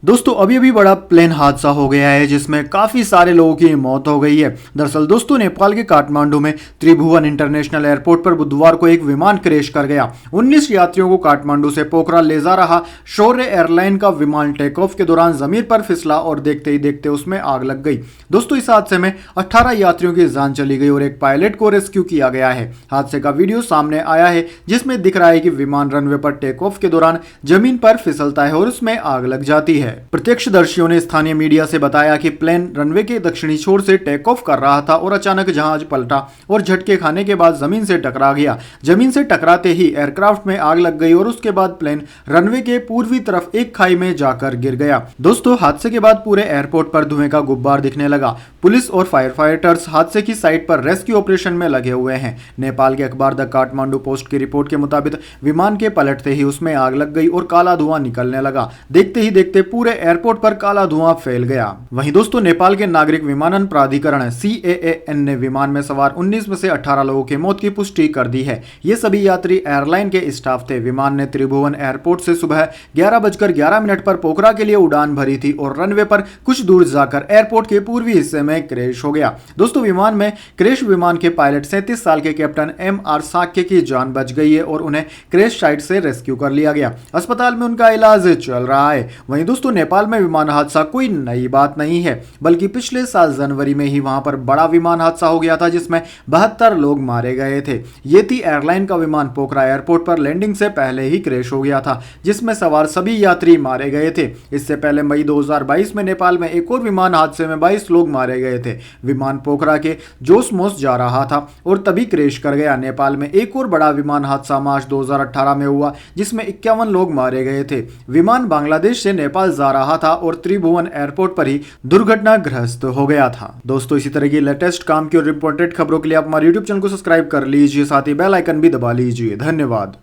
दोस्तों अभी अभी बड़ा प्लेन हादसा हो गया है जिसमें काफी सारे लोगों की मौत हो गई है। दरअसल दोस्तों नेपाल के काठमांडू में त्रिभुवन इंटरनेशनल एयरपोर्ट पर बुधवार को एक विमान क्रैश कर गया। 19 यात्रियों को काठमांडू से पोखरा ले जा रहा शौर्य एयरलाइन का विमान टेक ऑफ के दौरान जमीन पर फिसला और देखते ही देखते उसमें आग लग गई। दोस्तों इस हादसे में 18 यात्रियों की जान चली गई और एक पायलट को रेस्क्यू किया गया है। हादसे का वीडियो सामने आया है जिसमें दिख रहा है कि विमान रनवे पर टेक ऑफ के दौरान जमीन पर फिसलता है और उसमें आग लग जाती है। प्रत्यक्षदर्शियों ने स्थानीय मीडिया से बताया कि प्लेन रनवे के दक्षिणी छोर से टेक ऑफ कर रहा था और अचानक जहाज पलटा और झटके खाने के बाद जमीन से टकरा गया। जमीन से टकराते ही एयरक्राफ्ट में आग लग गई और उसके बाद प्लेन रनवे के पूर्वी तरफ एक खाई में जाकर गिर गया। दोस्तों हादसे के बाद पूरे एयरपोर्ट पर धुएं का गुब्बार दिखने लगा। पुलिस और फायर फाइटर्स हादसे की साइट पर रेस्क्यू ऑपरेशन में लगे हुए हैं। नेपाल के अखबार द काठमांडू पोस्ट की रिपोर्ट के मुताबिक विमान के पलटते ही उसमें आग लग गई और काला धुआं निकलने लगा। देखते ही देखते पूरे एयरपोर्ट पर काला धुआं फैल गया। वहीं दोस्तों नेपाल के नागरिक विमानन प्राधिकरण CAAN ने विमान में सवार 19 में से 18 लोगों की मौत की पुष्टि कर दी है। ये सभी यात्री एयरलाइन के स्टाफ थे। विमान ने त्रिभुवन एयरपोर्ट से सुबह 11:11 पर पोखरा के लिए उड़ान भरी थी और रनवे पर कुछ दूर जाकर एयरपोर्ट के पूर्वी हिस्से में क्रैश हो गया। दोस्तों विमान में क्रैश विमान के पायलट 37 साल के कैप्टन MR साक्य की जान बच गई है और उन्हें क्रैश साइट से रेस्क्यू कर लिया गया। अस्पताल में उनका इलाज चल रहा है। वहीं दोस्तों नेपाल में विमान हादसा कोई नई बात नहीं है, बल्कि पिछले साल जनवरी में ही वहां पर बड़ा विमान हादसा हो गया था जिसमें 72 लोग मारे गए थे। येती एयरलाइन का विमान पोखरा एयरपोर्ट पर लैंडिंग से पहले ही क्रैश हो गया था जिसमें सवार सभी यात्री मारे गए थे। इससे पहले मई 2022 में नेपाल में एक और विमान हादसे में 22 लोग मारे गए थे। विमान पोखरा के जोसमोस जा रहा था और तभी क्रैश कर गया। नेपाल में एक और बड़ा विमान हादसा मार्च 2018 में हुआ जिसमें 51 लोग मारे गए थे। विमान बांग्लादेश से नेपाल जा रहा था और त्रिभुवन एयरपोर्ट पर ही दुर्घटनाग्रस्त हो गया था। दोस्तों इसी तरह की लेटेस्ट काम की और इम्पोर्टेंट खबरों के लिए आप हमारे YouTube चैनल को सब्सक्राइब कर लीजिए, साथ ही बेल आइकन भी दबा लीजिए। धन्यवाद।